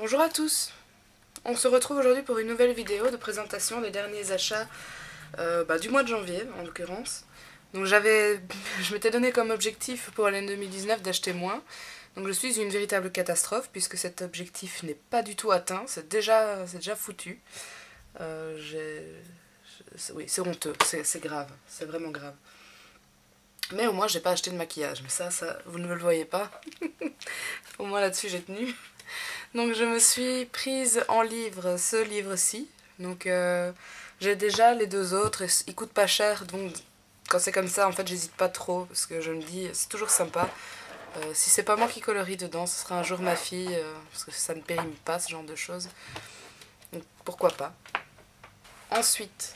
Bonjour à tous. On se retrouve aujourd'hui pour une nouvelle vidéo de présentation des derniers achats du mois de janvier en l'occurrence. Donc je m'étais donné comme objectif pour l'année 2019 d'acheter moins. Donc je suis une véritable catastrophe puisque cet objectif n'est pas du tout atteint, c'est déjà foutu. Oui, c'est honteux, c'est grave, c'est vraiment grave. Mais au moins j'ai pas acheté de maquillage, mais ça vous ne me le voyez pas. Au moins là-dessus j'ai tenu. Donc je me suis prise en livre ce livre-ci. Donc j'ai déjà les deux autres et ils coûtent pas cher. Donc quand c'est comme ça, en fait, j'hésite pas trop parce que je me dis c'est toujours sympa. Si c'est pas moi qui colorie dedans, ce sera un jour ma fille parce que ça ne périme pas ce genre de choses. Donc pourquoi pas. Ensuite,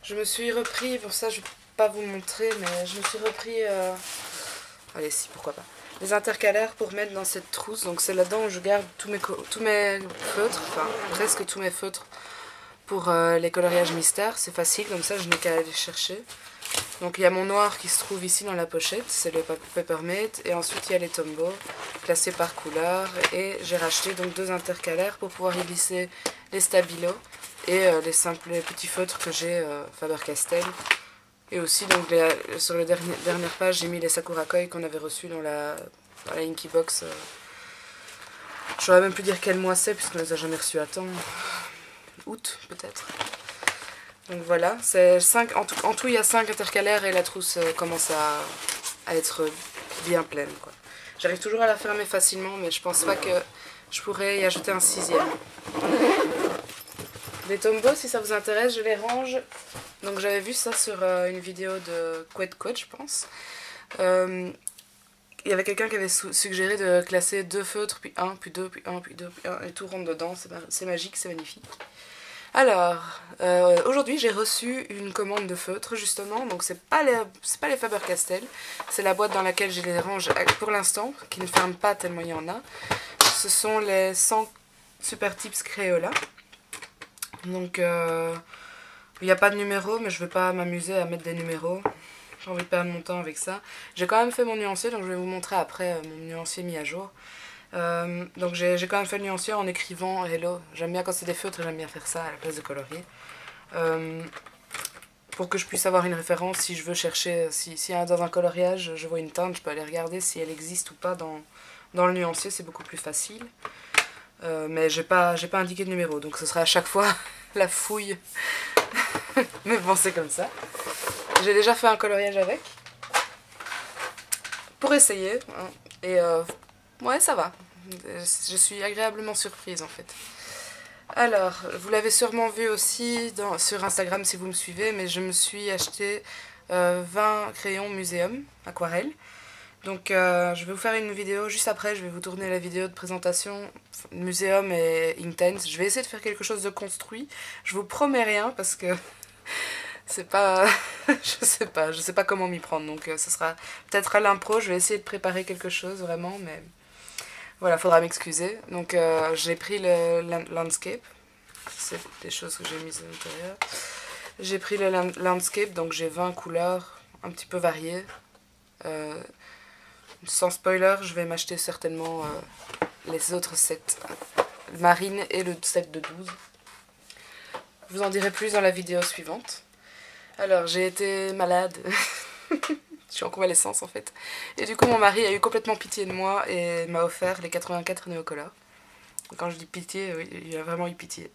je me suis repris, pour ça je vais pas vous montrer, mais je me suis repris allez si, pourquoi pas. Les intercalaires pour mettre dans cette trousse. Donc c'est là-dedans où je garde tous mes feutres, enfin presque tous mes feutres pour les coloriages mystères. C'est facile, comme ça je n'ai qu'à aller chercher. Donc il y a mon noir qui se trouve ici dans la pochette, c'est le Peppermint. Et ensuite il y a les Tombow classés par couleur. Et j'ai racheté donc deux intercalaires pour pouvoir y glisser les stabilos et les petits feutres que j'ai Faber-Castell. Et aussi, donc, sur la dernière page, j'ai mis les Sakura Koi qu'on avait reçus dans la Inky Box. Je saurais même plus dire quel mois c'est, puisqu'on les a jamais reçus à temps. Août, peut-être. Donc voilà, c'est 5, en tout, il y a 5 intercalaires et la trousse commence à être bien pleine, quoi. J'arrive toujours à la fermer facilement, mais je pense pas que je pourrais y ajouter un 6e. Les Tombow, si ça vous intéresse, je les range. Donc j'avais vu ça sur une vidéo de Quet, je pense. Il y avait quelqu'un qui avait suggéré de classer 2 feutres, puis 1, puis 2, puis 1, puis 2, puis 1, et tout rentre dedans. C'est magique, c'est magnifique. Alors, aujourd'hui j'ai reçu une commande de feutres justement. Donc c'est pas les Faber-Castell, c'est la boîte dans laquelle je les range pour l'instant, qui ne ferme pas tellement il y en a. Ce sont les 100 Super Tips Crayola. Donc il n'y a pas de numéro, mais je ne vais pas m'amuser à mettre des numéros. J'ai envie de perdre mon temps avec ça. J'ai quand même fait mon nuancier, donc je vais vous montrer après mon nuancier mis à jour. Donc j'ai quand même fait le nuancier en écrivant hello. J'aime bien quand c'est des feutres, j'aime bien faire ça à la place de colorier. Pour que je puisse avoir une référence si je veux chercher, dans un coloriage je vois une teinte, je peux aller regarder si elle existe ou pas dans le nuancier, c'est beaucoup plus facile. Mais j'ai pas indiqué de numéro, donc ce sera à chaque fois la fouille. Mais bon, c'est comme ça. J'ai déjà fait un coloriage avec. Pour essayer. Hein. Et ouais, ça va. Je suis agréablement surprise en fait. Alors, vous l'avez sûrement vu aussi sur Instagram si vous me suivez, mais je me suis acheté 20 crayons Muséum aquarelle. Donc je vais vous faire une vidéo juste après, je vais vous tourner la vidéo de présentation Muséum et Inktense. Je vais essayer de faire quelque chose de construit. Je vous promets rien parce que c'est pas je sais pas comment m'y prendre. Donc ce sera peut-être à l'impro, je vais essayer de préparer quelque chose vraiment, mais voilà, faudra m'excuser. Donc j'ai pris le landscape. C'est des choses que j'ai mises à l'intérieur. J'ai pris le landscape, donc j'ai 20 couleurs un petit peu variées. Sans spoiler, je vais m'acheter certainement les autres sets, Marine et le set de 12. Je vous en dirai plus dans la vidéo suivante. Alors, j'ai été malade. Je suis en convalescence en fait. Et du coup, mon mari a eu complètement pitié de moi et m'a offert les 84 Neocolor. Quand je dis pitié, oui, il a vraiment eu pitié.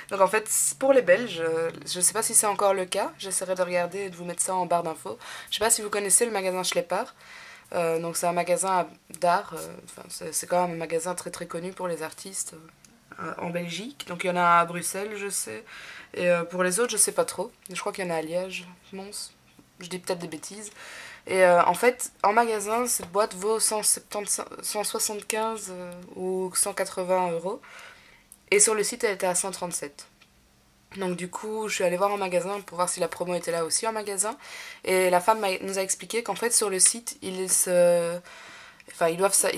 Donc en fait, pour les Belges, je ne sais pas si c'est encore le cas, j'essaierai de regarder et de vous mettre ça en barre d'infos. Je ne sais pas si vous connaissez le magasin Schlepper, donc c'est un magasin d'art, c'est quand même un magasin très très connu pour les artistes en Belgique. Donc il y en a à Bruxelles, je sais, et pour les autres, je ne sais pas trop. Je crois qu'il y en a à Liège, Mons, je dis peut-être des bêtises. Et en fait, en magasin, cette boîte vaut 175 ou 180 euros. Et sur le site, elle était à 137. Donc du coup, je suis allée voir en magasin pour voir si la promo était là aussi en magasin. Et la femme nous a expliqué qu'en fait, sur le site, ils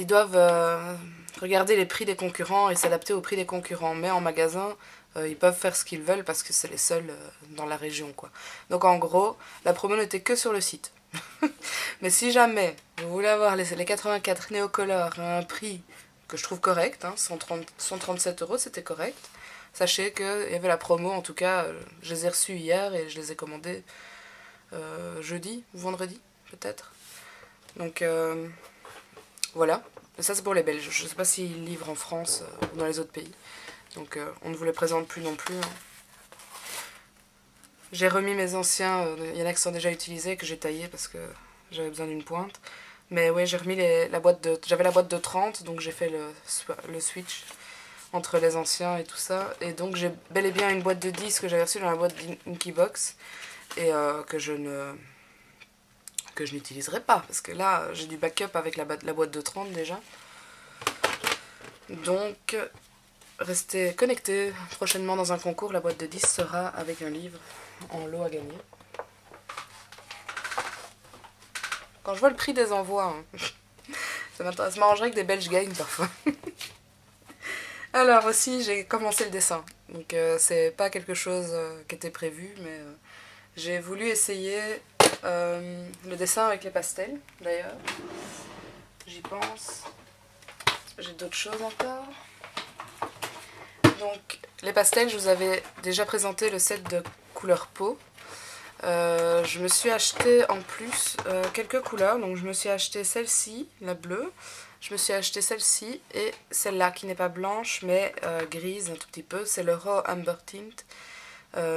doivent regarder les prix des concurrents et s'adapter au prix des concurrents. Mais en magasin, ils peuvent faire ce qu'ils veulent parce que c'est les seuls dans la région, quoi. Donc en gros, la promo n'était que sur le site. Mais si jamais vous voulez avoir les 84 Neocolor à un prix que je trouve correct, hein, 137 €, c'était correct. Sachez qu'il y avait la promo, en tout cas, je les ai reçus hier et je les ai commandés jeudi ou vendredi, peut-être. Donc voilà, et ça c'est pour les Belges. Je ne sais pas s'ils livrent en France ou dans les autres pays. Donc on ne vous les présente plus non plus. Hein. J'ai remis mes anciens, il y en a qui sont déjà utilisés, que j'ai taillés parce que j'avais besoin d'une pointe. Mais oui, j'ai remis j'avais la boîte de 30, donc j'ai fait le switch entre les anciens et tout ça. Et donc j'ai bel et bien une boîte de 10 que j'avais reçue dans la boîte d'Inkybox et que je n'utiliserai pas, parce que là j'ai du backup avec la boîte de 30 déjà. Donc restez connectés, prochainement dans un concours, la boîte de 10 sera avec un livre en lot à gagner. Quand je vois le prix des envois, hein, ça m'arrangerait que des Belges gagnent parfois. Alors aussi j'ai commencé le dessin, donc c'est pas quelque chose qui était prévu, mais j'ai voulu essayer le dessin avec les pastels d'ailleurs. J'y pense. J'ai d'autres choses encore. Donc les pastels, je vous avais déjà présenté le set de couleur peau. Je me suis acheté en plus quelques couleurs. Donc je me suis acheté celle-ci, la bleue. Je me suis acheté celle-ci et celle-là qui n'est pas blanche mais grise un tout petit peu. C'est le Raw Amber Tint.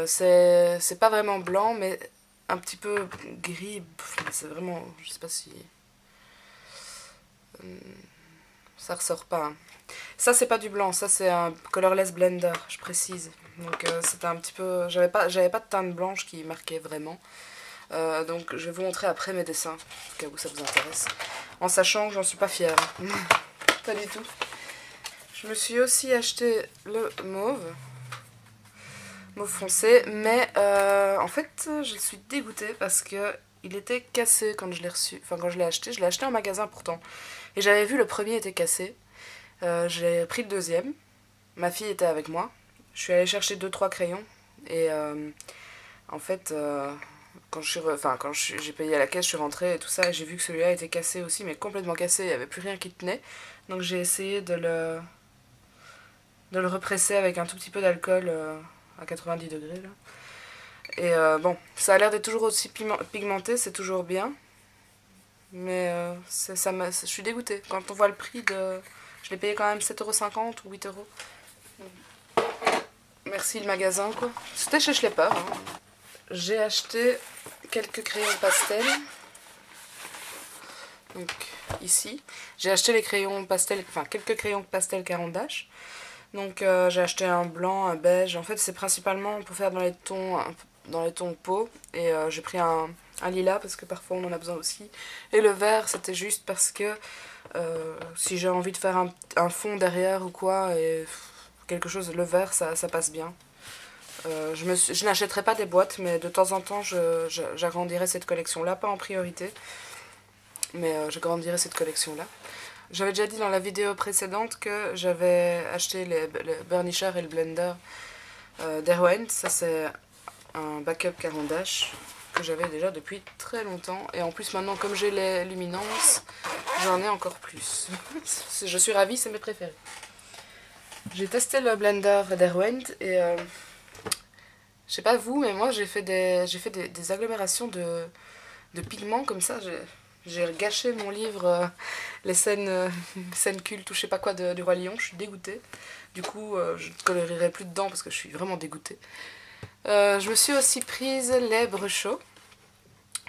C'est pas vraiment blanc mais un petit peu gris. C'est vraiment... Je sais pas si... ça ressort pas. Hein. Ça c'est pas du blanc, ça c'est un colorless blender, je précise. Donc c'était un petit peu... J'avais pas de teinte blanche qui marquait vraiment. Donc je vais vous montrer après mes dessins, au cas où ça vous intéresse. En sachant que j'en suis pas fière. Pas du tout. Je me suis aussi acheté le mauve foncé, mais en fait je suis dégoûtée parce que il était cassé quand je l'ai reçu. Enfin quand je l'ai acheté en magasin pourtant. Et j'avais vu le premier était cassé. J'ai pris le deuxième. Ma fille était avec moi. Je suis allée chercher 2-3 crayons. Et en fait, quand j'ai payé à la caisse, je suis rentrée et tout ça. Et j'ai vu que celui-là était cassé aussi, mais complètement cassé. Il n'y avait plus rien qui tenait. Donc j'ai essayé de le represser avec un tout petit peu d'alcool à 90 degrés. Là. Et bon, ça a l'air d'être toujours aussi pigmenté, c'est toujours bien. Mais je suis dégoûtée. Quand on voit le prix de... Je l'ai payé quand même 7,50 € ou 8 €. Merci le magasin, quoi. C'était chez Schlepper. Hein. J'ai acheté quelques crayons pastel. Donc, ici. J'ai acheté les crayons pastel, enfin quelques crayons pastel Caran d'Ache. Donc, j'ai acheté un blanc, un beige. En fait, c'est principalement pour faire dans les tons peau. Et j'ai pris un lilas parce que parfois on en a besoin aussi. Et le vert, c'était juste parce que si j'ai envie de faire un fond derrière ou quoi, et quelque chose, le vert, ça passe bien. Je n'achèterai pas des boîtes, mais de temps en temps, j'agrandirai cette collection-là, pas en priorité, mais j'agrandirai cette collection-là. J'avais déjà dit dans la vidéo précédente que j'avais acheté le burnisher et le blender d'Erwent. Ça, c'est un backup Caran d'Ache que j'avais déjà depuis très longtemps. Et en plus, maintenant, comme j'ai les luminances, j'en ai encore plus. Je suis ravie, c'est mes préférés. J'ai testé le blender d'Erwent et je sais pas vous, mais moi j'ai fait des agglomérations de pigments comme ça. J'ai gâché mon livre les scènes cultes ou je sais pas quoi du Roi Lion. Je suis dégoûtée. Du coup, je ne colorerai plus dedans parce que je suis vraiment dégoûtée. Je me suis aussi prise les Bruchot.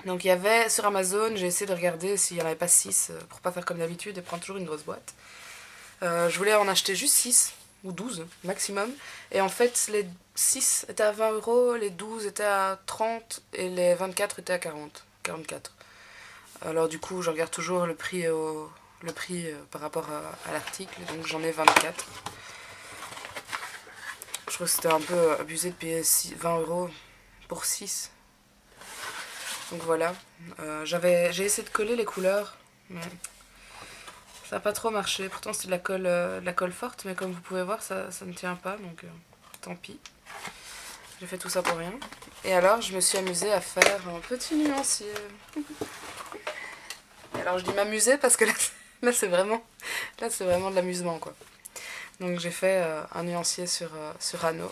Donc il y avait sur Amazon, j'ai essayé de regarder s'il n'y en avait pas 6 pour pas faire comme d'habitude et prendre toujours une grosse boîte. Je voulais en acheter juste 6 ou 12 maximum. Et en fait, les 6 étaient à 20 €, les 12 étaient à 30 et les 24 étaient à 44. Alors du coup, je regarde toujours le prix par rapport à l'article, donc j'en ai 24. Je trouve que c'était un peu abusé de payer 20 € pour 6. Donc voilà, j'ai essayé de coller les couleurs, mais ça n'a pas trop marché. Pourtant c'est de la colle forte, mais comme vous pouvez voir, ça ne tient pas, donc tant pis. J'ai fait tout ça pour rien. Et alors je me suis amusée à faire un petit nuancier. Et alors je dis m'amuser parce que Là c'est vraiment de l'amusement quoi. Donc j'ai fait un nuancier sur anneau.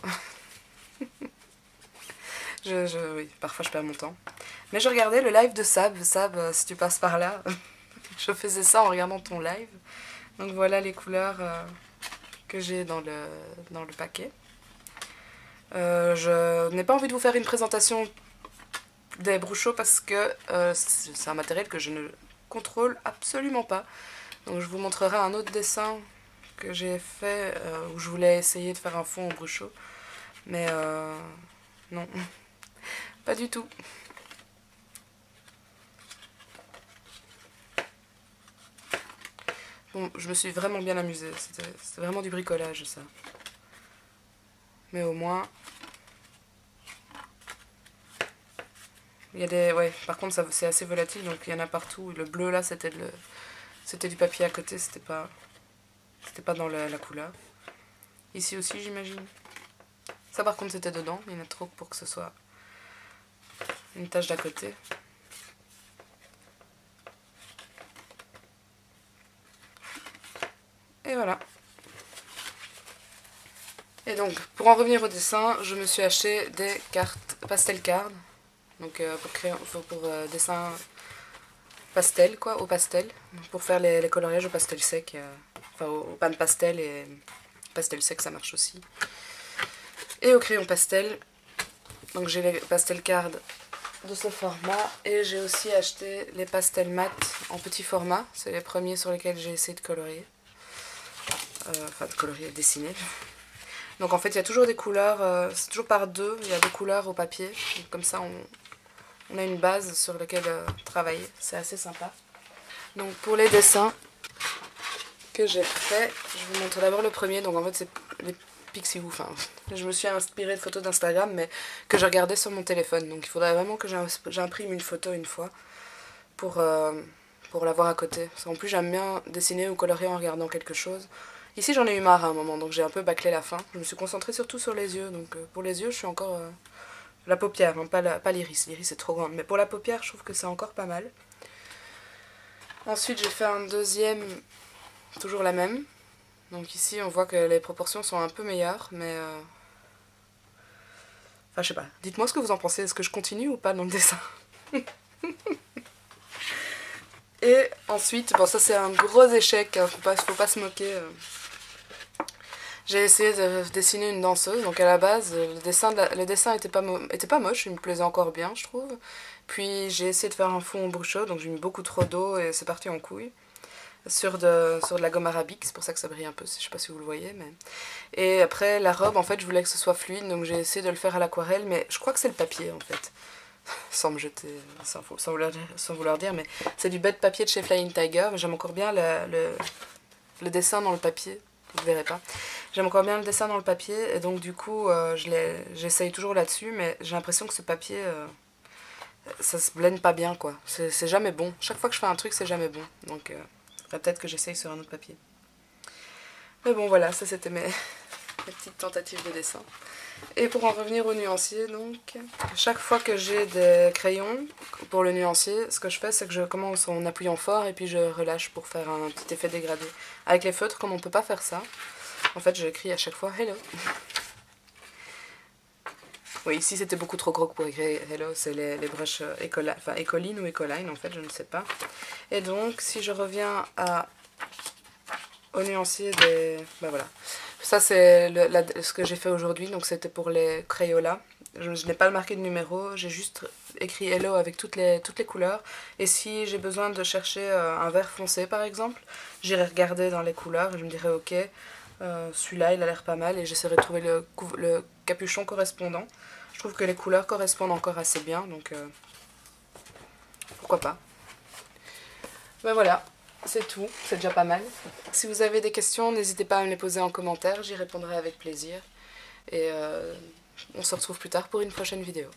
Oui, parfois je perds mon temps. Mais je regardais le live de Sab. Sab, si tu passes par là, je faisais ça en regardant ton live. Donc voilà les couleurs que j'ai dans le paquet. Je n'ai pas envie de vous faire une présentation des Bruchot parce que c'est un matériel que je ne contrôle absolument pas. Donc je vous montrerai un autre dessin que j'ai fait où je voulais essayer de faire un fond au Bruchot. Mais non, pas du tout. Bon, je me suis vraiment bien amusée. C'était vraiment du bricolage ça. Mais au moins... Il y a des... Ouais, par contre c'est assez volatile, donc il y en a partout. Le bleu là, c'était du papier à côté, c'était pas dans la couleur. Ici aussi, j'imagine. Ça par contre c'était dedans, il y en a trop pour que ce soit une tache d'à côté. Et voilà. Et donc, pour en revenir au dessin, je me suis acheté des cartes pastel card. Donc pour dessin pastel quoi, au pastel. Pour faire les coloriages au pastel sec. Enfin au pan pastel et pastel sec ça marche aussi. Et au crayon pastel. Donc j'ai les pastel card de ce format. Et j'ai aussi acheté les pastels mat en petit format. C'est les premiers sur lesquels j'ai essayé de colorier. Enfin de colorier, dessiner. Donc en fait il y a toujours des couleurs, c'est toujours par deux, il y a des couleurs au papier. Donc, comme ça on a une base sur laquelle travailler, c'est assez sympa. Donc pour les dessins que j'ai fait, je vous montre d'abord le premier. Donc en fait c'est les Pixiwoo, enfin je me suis inspirée de photos d'Instagram mais que je regardais sur mon téléphone. Donc il faudrait vraiment que j'imprime une photo une fois pour l'avoir à côté. Parce qu'en plus j'aime bien dessiner ou colorier en regardant quelque chose. Ici j'en ai eu marre à un moment, donc j'ai un peu bâclé la fin. Je me suis concentrée surtout sur les yeux, donc pour les yeux je suis encore... la paupière, hein, pas l'iris, l'iris est trop grande. Mais pour la paupière je trouve que c'est encore pas mal. Ensuite j'ai fait un deuxième, toujours la même. Donc ici on voit que les proportions sont un peu meilleures, mais... Enfin je sais pas, dites-moi ce que vous en pensez, est-ce que je continue ou pas dans le dessin? Et ensuite, bon ça c'est un gros échec, hein, faut pas se moquer. J'ai essayé de dessiner une danseuse, donc à la base le dessin était pas moche, il me plaisait encore bien je trouve. Puis j'ai essayé de faire un fond au Bruchot, donc j'ai mis beaucoup trop d'eau et c'est parti en couille. Sur de la gomme arabique, c'est pour ça que ça brille un peu, je sais pas si vous le voyez. Mais... Et après la robe, en fait je voulais que ce soit fluide, donc j'ai essayé de le faire à l'aquarelle, mais je crois que c'est le papier en fait. Sans me jeter, sans vouloir dire, mais c'est du bête papier de chez Flying Tiger, mais j'aime encore bien le dessin dans le papier, vous ne verrez pas. J'aime encore bien le dessin dans le papier, et donc du coup j'essaye toujours là-dessus, mais j'ai l'impression que ce papier, ça se blende pas bien quoi, c'est jamais bon. Chaque fois que je fais un truc c'est jamais bon, donc peut-être que j'essaye sur un autre papier. Mais bon voilà, ça c'était mes petites tentatives de dessin. Et pour en revenir au nuancier, donc, chaque fois que j'ai des crayons pour le nuancier, ce que je fais c'est que je commence en appuyant fort et puis je relâche pour faire un petit effet dégradé. Avec les feutres, comme on ne peut pas faire ça, en fait j'écris à chaque fois hello. Oui, ici c'était beaucoup trop gros pour écrire hello, c'est les brushes Ecoline ou Ecoline en fait, je ne sais pas. Et donc si je reviens au nuancier des... Ben voilà. Ça c'est ce que j'ai fait aujourd'hui, donc c'était pour les Crayola. Je n'ai pas marqué de numéro, j'ai juste écrit hello avec toutes les couleurs. Et si j'ai besoin de chercher un vert foncé par exemple, j'irai regarder dans les couleurs et je me dirai ok, celui-là il a l'air pas mal et j'essaierai de trouver le capuchon correspondant. Je trouve que les couleurs correspondent encore assez bien, donc pourquoi pas. Ben voilà. C'est tout, c'est déjà pas mal. Si vous avez des questions, n'hésitez pas à me les poser en commentaire, j'y répondrai avec plaisir. Et on se retrouve plus tard pour une prochaine vidéo.